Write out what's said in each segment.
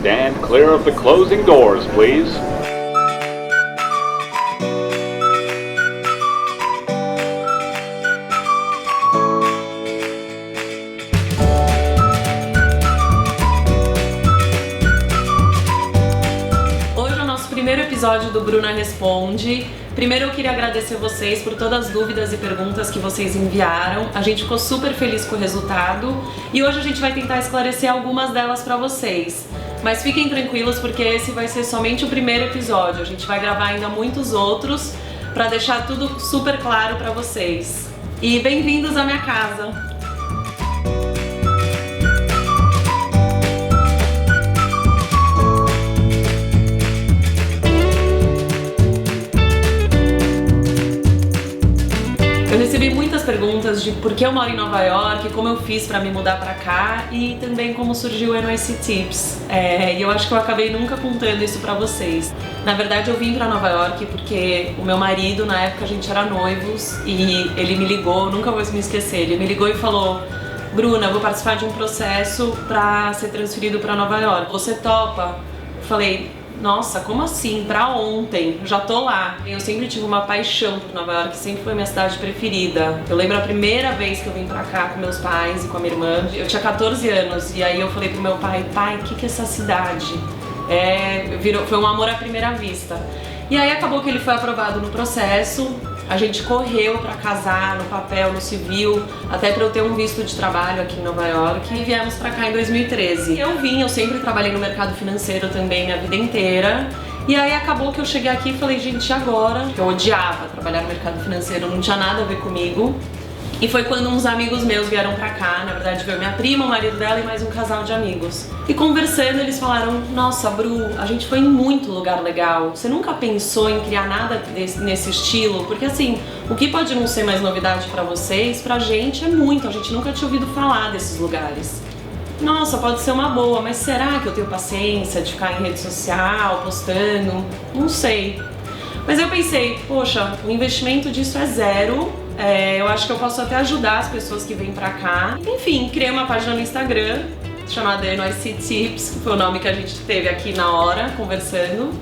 Stand clear of the closing doors, please. Primeiro episódio do Bruna Responde. Primeiro eu queria agradecer vocês por todas as dúvidas e perguntas que vocês enviaram. A gente ficou super feliz com o resultado e hoje a gente vai tentar esclarecer algumas delas pra vocês. Mas fiquem tranquilos porque esse vai ser somente o primeiro episódio. A gente vai gravar ainda muitos outros pra deixar tudo super claro pra vocês. E bem-vindos à minha casa! Eu recebi muitas perguntas de por que eu moro em Nova York, como eu fiz pra me mudar pra cá e também como surgiu o NYC Tips. E eu acho que eu acabei nunca contando isso pra vocês. Na verdade eu vim pra Nova York porque o meu marido, na época a gente era noivos e ele me ligou, nunca vou me esquecer, ele me ligou e falou: Bruna, eu vou participar de um processo pra ser transferido pra Nova York, você topa? Eu falei: nossa, como assim? Pra ontem? Já tô lá. Eu sempre tive uma paixão por Nova York, sempre foi minha cidade preferida. Eu lembro a primeira vez que eu vim pra cá com meus pais e com a minha irmã. Eu tinha 14 anos e aí eu falei pro meu pai: pai, o que é essa cidade? Foi um amor à primeira vista. E aí acabou que ele foi aprovado no processo. A gente correu pra casar no papel, no civil, até pra eu ter um visto de trabalho aqui em Nova York. E viemos pra cá em 2013. Eu sempre trabalhei no mercado financeiro também minha vida inteira. E aí acabou que eu cheguei aqui e falei: gente, agora? Eu odiava trabalhar no mercado financeiro, não tinha nada a ver comigo. E foi quando uns amigos meus vieram pra cá, na verdade veio minha prima, o marido dela e mais um casal de amigos. E conversando eles falaram: nossa, Bru, a gente foi em muito lugar legal, você nunca pensou em criar nada nesse estilo? Porque assim, o que pode não ser mais novidade pra vocês, pra gente é muito, a gente nunca tinha ouvido falar desses lugares. Nossa, pode ser uma boa, mas será que eu tenho paciência de ficar em rede social, postando? Não sei. Mas eu pensei, poxa, o investimento disso é zero. Eu acho que eu posso até ajudar as pessoas que vêm pra cá. Enfim, criei uma página no Instagram chamada NYC Tips, que foi o nome que a gente teve aqui na hora, conversando.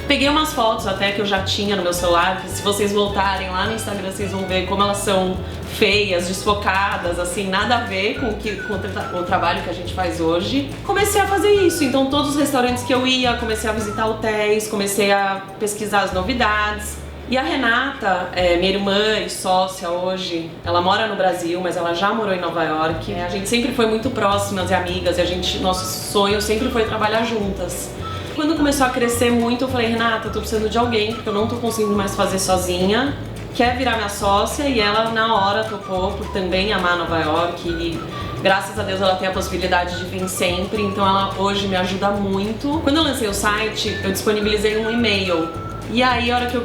Peguei umas fotos até que eu já tinha no meu celular, que se vocês voltarem lá no Instagram vocês vão ver como elas são feias, desfocadas, assim, nada a ver com o trabalho que a gente faz hoje. Comecei a fazer isso, então todos os restaurantes que eu ia, comecei a visitar hotéis, comecei a pesquisar as novidades. E a Renata, minha irmã e sócia hoje, ela mora no Brasil, mas ela já morou em Nova York. A gente sempre foi muito próximas e amigas e nosso sonho sempre foi trabalhar juntas. Quando começou a crescer muito, eu falei: Renata, eu tô precisando de alguém, porque eu não tô conseguindo mais fazer sozinha. Quer virar minha sócia? E ela na hora topou por também amar Nova York e graças a Deus ela tem a possibilidade de vir sempre, então ela hoje me ajuda muito. Quando eu lancei o site, eu disponibilizei um e-mail e aí a hora que eu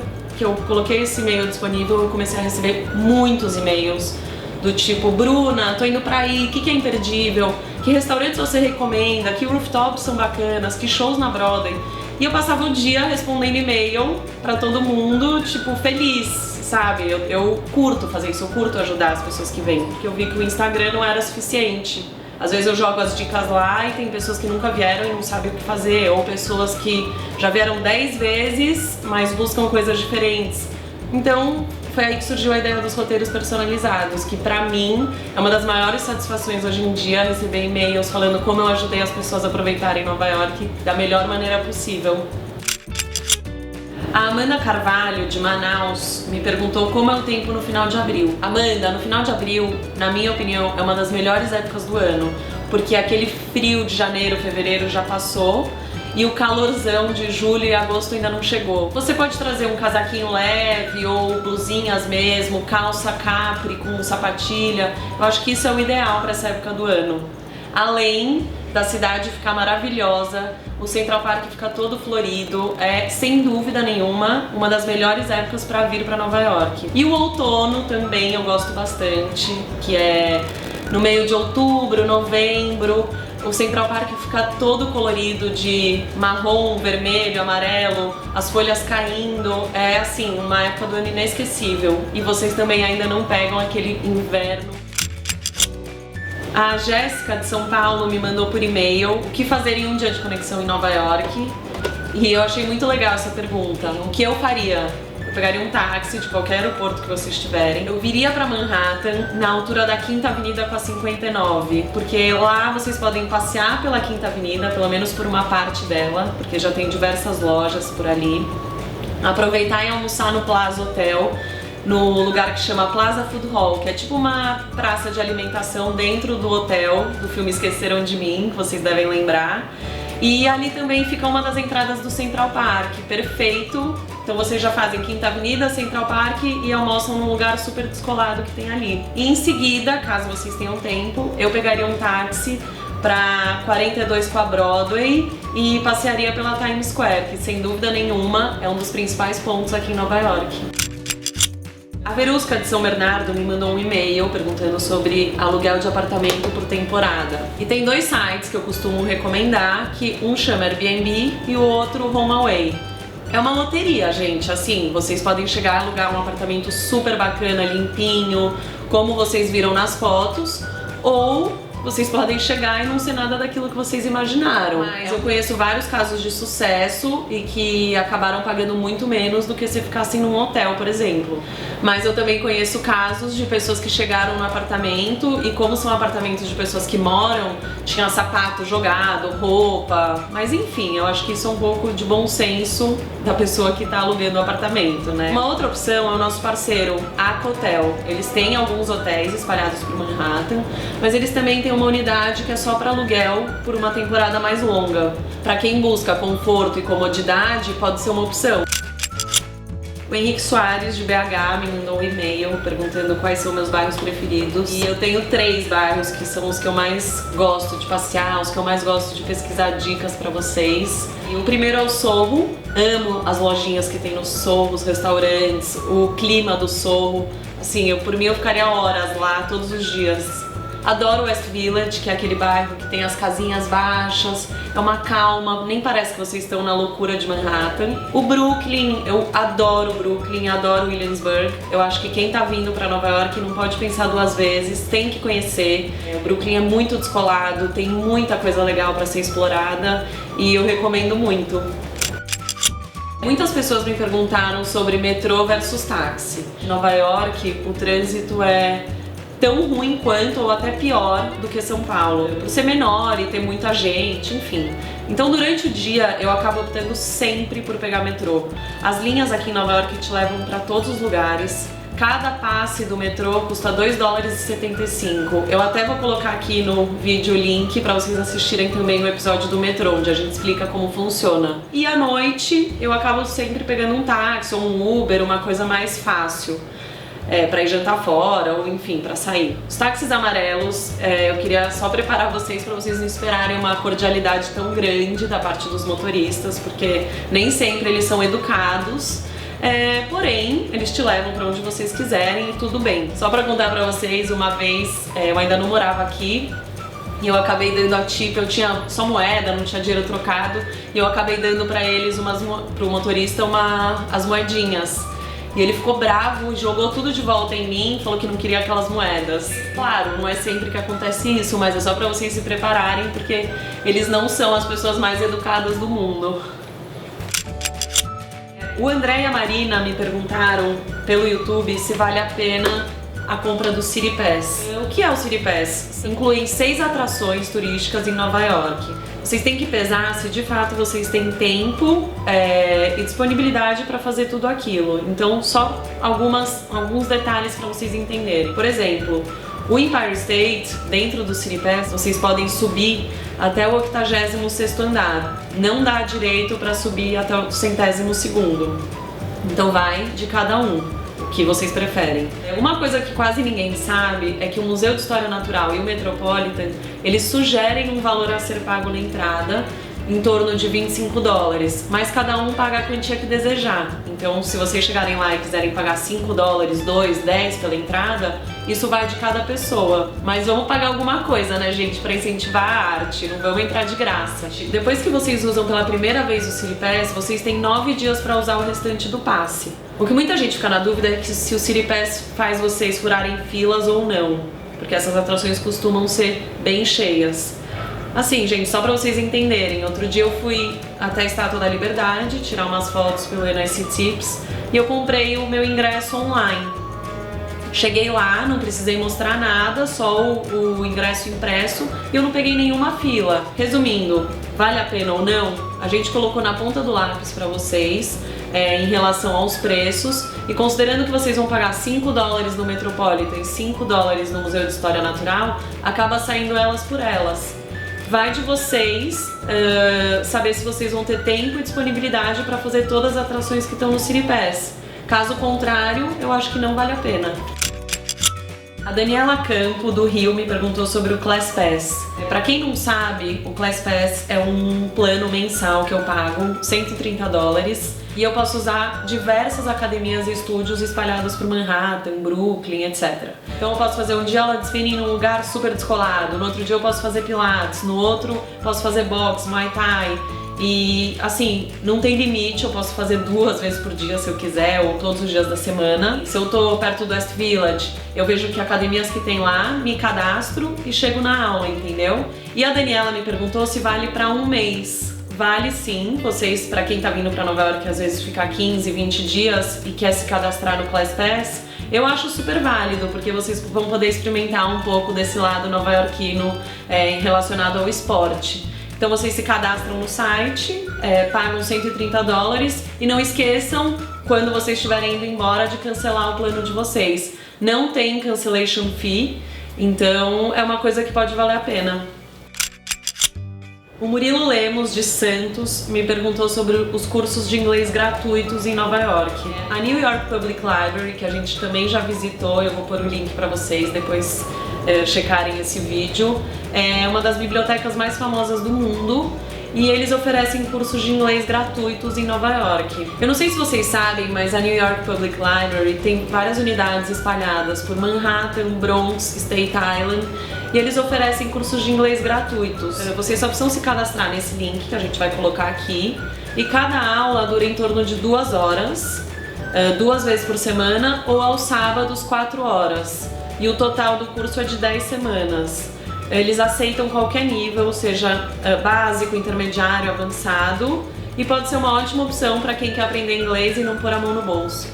coloquei esse e-mail disponível, eu comecei a receber muitos e-mails do tipo: Bruna, tô indo pra aí, o que é imperdível? Que restaurantes você recomenda? Que rooftops são bacanas? Que shows na Broadway? E eu passava o dia respondendo e-mail pra todo mundo, tipo, feliz, sabe? Eu curto fazer isso, eu curto ajudar as pessoas que vêm, porque eu vi que o Instagram não era suficiente. Às vezes eu jogo as dicas lá e tem pessoas que nunca vieram e não sabem o que fazer, ou pessoas que já vieram 10 vezes, mas buscam coisas diferentes. Então, foi aí que surgiu a ideia dos roteiros personalizados, que pra mim é uma das maiores satisfações hoje em dia, receber e-mails falando como eu ajudei as pessoas a aproveitarem Nova York da melhor maneira possível. A Amanda Carvalho, de Manaus, me perguntou como é o tempo no final de abril. Amanda, no final de abril, na minha opinião, é uma das melhores épocas do ano, porque aquele frio de janeiro, fevereiro já passou e o calorzão de julho e agosto ainda não chegou. Você pode trazer um casaquinho leve ou blusinhas mesmo, calça capri com sapatilha. Eu acho que isso é o ideal para essa época do ano. Além da cidade ficar maravilhosa, o Central Park fica todo florido, é sem dúvida nenhuma uma das melhores épocas para vir para Nova York. E o outono também eu gosto bastante, que é no meio de outubro, novembro. O Central Park fica todo colorido de marrom, vermelho, amarelo, as folhas caindo, é assim, uma época do ano inesquecível. E vocês também ainda não pegam aquele inverno. A Jéssica de São Paulo me mandou por e-mail o que fazer em um dia de conexão em Nova York. E eu achei muito legal essa pergunta. O que eu faria? Eu pegaria um táxi de qualquer aeroporto que vocês tiverem. Eu viria pra Manhattan, na altura da 5ª Avenida com a 59, porque lá vocês podem passear pela 5ª Avenida, pelo menos por uma parte dela, porque já tem diversas lojas por ali. Aproveitar e almoçar no Plaza Hotel, no lugar que chama Plaza Food Hall, que é tipo uma praça de alimentação dentro do hotel, do filme Esqueceram de Mim, que vocês devem lembrar. E ali também fica uma das entradas do Central Park, perfeito. Então vocês já fazem 5ª Avenida, Central Park e almoçam num lugar super descolado que tem ali. E em seguida, caso vocês tenham tempo, eu pegaria um táxi para 42 com a Broadway e passearia pela Times Square, que sem dúvida nenhuma é um dos principais pontos aqui em Nova York. A Verusca de São Bernardo me mandou um e-mail perguntando sobre aluguel de apartamento por temporada. E tem 2 sites que eu costumo recomendar, que um chama Airbnb e o outro HomeAway. É uma loteria, gente, assim, vocês podem chegar a alugar um apartamento super bacana, limpinho, como vocês viram nas fotos, ou vocês podem chegar e não ser nada daquilo que vocês imaginaram. Mas eu conheço vários casos de sucesso e que acabaram pagando muito menos do que se ficassem num hotel, por exemplo. Mas eu também conheço casos de pessoas que chegaram no apartamento e como são apartamentos de pessoas que moram, tinha sapato jogado, roupa, mas enfim, eu acho que isso é um pouco de bom senso da pessoa que tá alugando o apartamento, né? Uma outra opção é o nosso parceiro, Acotel. Eles têm alguns hotéis espalhados por Manhattan, mas eles também têm uma unidade que é só para aluguel por uma temporada mais longa. Para quem busca conforto e comodidade, pode ser uma opção. O Henrique Soares, de BH, me mandou um e-mail perguntando quais são meus bairros preferidos. E eu tenho 3 bairros que são os que eu mais gosto de passear, os que eu mais gosto de pesquisar dicas pra vocês. E o primeiro é o Soho. Amo as lojinhas que tem no Soho, os restaurantes, o clima do Soho. Assim, por mim eu ficaria horas lá, todos os dias. Adoro West Village, que é aquele bairro que tem as casinhas baixas, é uma calma, nem parece que vocês estão na loucura de Manhattan. O Brooklyn, eu adoro Brooklyn, adoro Williamsburg. Eu acho que quem tá vindo pra Nova York não pode pensar 2 vezes, tem que conhecer. O Brooklyn é muito descolado, tem muita coisa legal pra ser explorada e eu recomendo muito. Muitas pessoas me perguntaram sobre metrô versus táxi. Em Nova York, o trânsito é tão ruim quanto ou até pior do que São Paulo, por ser menor e ter muita gente, enfim. Então durante o dia eu acabo optando sempre por pegar metrô. As linhas aqui em Nova York te levam para todos os lugares. Cada passe do metrô custa $2,75. Eu até vou colocar aqui no vídeo o link para vocês assistirem também o episódio do metrô, onde a gente explica como funciona. E à noite eu acabo sempre pegando um táxi ou um Uber, uma coisa mais fácil. Pra ir jantar fora ou enfim, pra sair. Os táxis amarelos, eu queria só preparar vocês pra vocês não esperarem uma cordialidade tão grande da parte dos motoristas, porque nem sempre eles são educados, porém eles te levam pra onde vocês quiserem e tudo bem. Só pra contar pra vocês, uma vez eu ainda não morava aqui e eu acabei dando a tip, eu tinha só moeda, não tinha dinheiro trocado, e eu acabei dando pra eles, pro motorista, as moedinhas. E ele ficou bravo, jogou tudo de volta em mim, falou que não queria aquelas moedas. Claro, não é sempre que acontece isso, mas é só pra vocês se prepararem, porque eles não são as pessoas mais educadas do mundo. O André e a Marina me perguntaram pelo YouTube se vale a pena a compra do City Pass. O que é o City Pass? Inclui 6 atrações turísticas em Nova York. Vocês têm que pesar se de fato vocês têm tempo e disponibilidade para fazer tudo aquilo. Então, só alguns detalhes para vocês entenderem. Por exemplo, o Empire State, dentro do City Pass, vocês podem subir até o 86º andar. Não dá direito para subir até o 102º. Então vai de cada um, o que vocês preferem. Uma coisa que quase ninguém sabe é que o Museu de História Natural e o Metropolitan, eles sugerem um valor a ser pago na entrada, em torno de $25, mas cada um paga a quantia que desejar. Então, se vocês chegarem lá e quiserem pagar $5, 2, 10 pela entrada, isso vai de cada pessoa. Mas vamos pagar alguma coisa, né, gente, pra incentivar a arte, não vamos entrar de graça. Depois que vocês usam pela primeira vez o City Pass, vocês têm 9 dias pra usar o restante do passe. O que muita gente fica na dúvida é que se o City Pass faz vocês furarem filas ou não. porque essas atrações costumam ser bem cheias. Assim, gente, só pra vocês entenderem, outro dia eu fui até a Estátua da Liberdade tirar umas fotos pelo NYC Tips e eu comprei o meu ingresso online. Cheguei lá, não precisei mostrar nada, só o ingresso impresso e eu não peguei nenhuma fila. Resumindo, vale a pena ou não? A gente colocou na ponta do lápis pra vocês em relação aos preços e considerando que vocês vão pagar $5 no Metropolitan e $5 no Museu de História Natural, acaba saindo elas por elas. Vai de vocês saber se vocês vão ter tempo e disponibilidade para fazer todas as atrações que estão no City Pass. Caso contrário, eu acho que não vale a pena. A Daniela Campo, do Rio, me perguntou sobre o Class Pass. Para quem não sabe, o Class Pass é um plano mensal que eu pago, $130, e eu posso usar diversas academias e estúdios espalhados por Manhattan, Brooklyn, etc. Então eu posso fazer um dia aula de spinning num lugar super descolado, no outro dia eu posso fazer pilates, no outro posso fazer boxe, muay thai. E assim, não tem limite, eu posso fazer 2 vezes por dia se eu quiser, ou todos os dias da semana. Se eu tô perto do West Village, eu vejo que academias que tem lá, me cadastro e chego na aula, entendeu? E a Daniela me perguntou se vale pra um mês. Vale sim, vocês, pra quem tá vindo pra Nova York, às vezes ficar 15, 20 dias e quer se cadastrar no Class Pass, eu acho super válido, porque vocês vão poder experimentar um pouco desse lado nova-iorquino relacionado ao esporte. Então vocês se cadastram no site, pagam $130 e não esqueçam, quando vocês estiverem indo embora, de cancelar o plano de vocês. Não tem cancellation fee, então é uma coisa que pode valer a pena. O Murilo Lemos, de Santos, me perguntou sobre os cursos de inglês gratuitos em Nova York. A New York Public Library, que a gente também já visitou, eu vou pôr o link para vocês depois checarem esse vídeo, é uma das bibliotecas mais famosas do mundo e eles oferecem cursos de inglês gratuitos em Nova York. Eu não sei se vocês sabem, mas a New York Public Library tem várias unidades espalhadas por Manhattan, Bronx, Staten Island, e eles oferecem cursos de inglês gratuitos. Vocês só precisam se cadastrar nesse link que a gente vai colocar aqui, e cada aula dura em torno de 2 horas, 2 vezes por semana, ou aos sábados 4 horas. E o total do curso é de 10 semanas. Eles aceitam qualquer nível, seja básico, intermediário, avançado, e pode ser uma ótima opção para quem quer aprender inglês e não pôr a mão no bolso.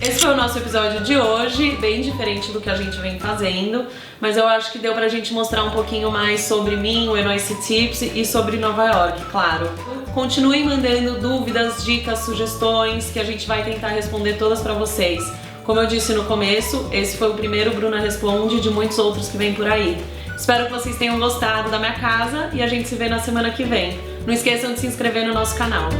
Esse foi o nosso episódio de hoje, bem diferente do que a gente vem fazendo, mas eu acho que deu pra gente mostrar um pouquinho mais sobre mim, o NYC Tips e sobre Nova York, claro. Continuem mandando dúvidas, dicas, sugestões, que a gente vai tentar responder todas pra vocês. Como eu disse no começo, esse foi o primeiro Bruna Responde de muitos outros que vem por aí. Espero que vocês tenham gostado da minha casa e a gente se vê na semana que vem. Não esqueçam de se inscrever no nosso canal.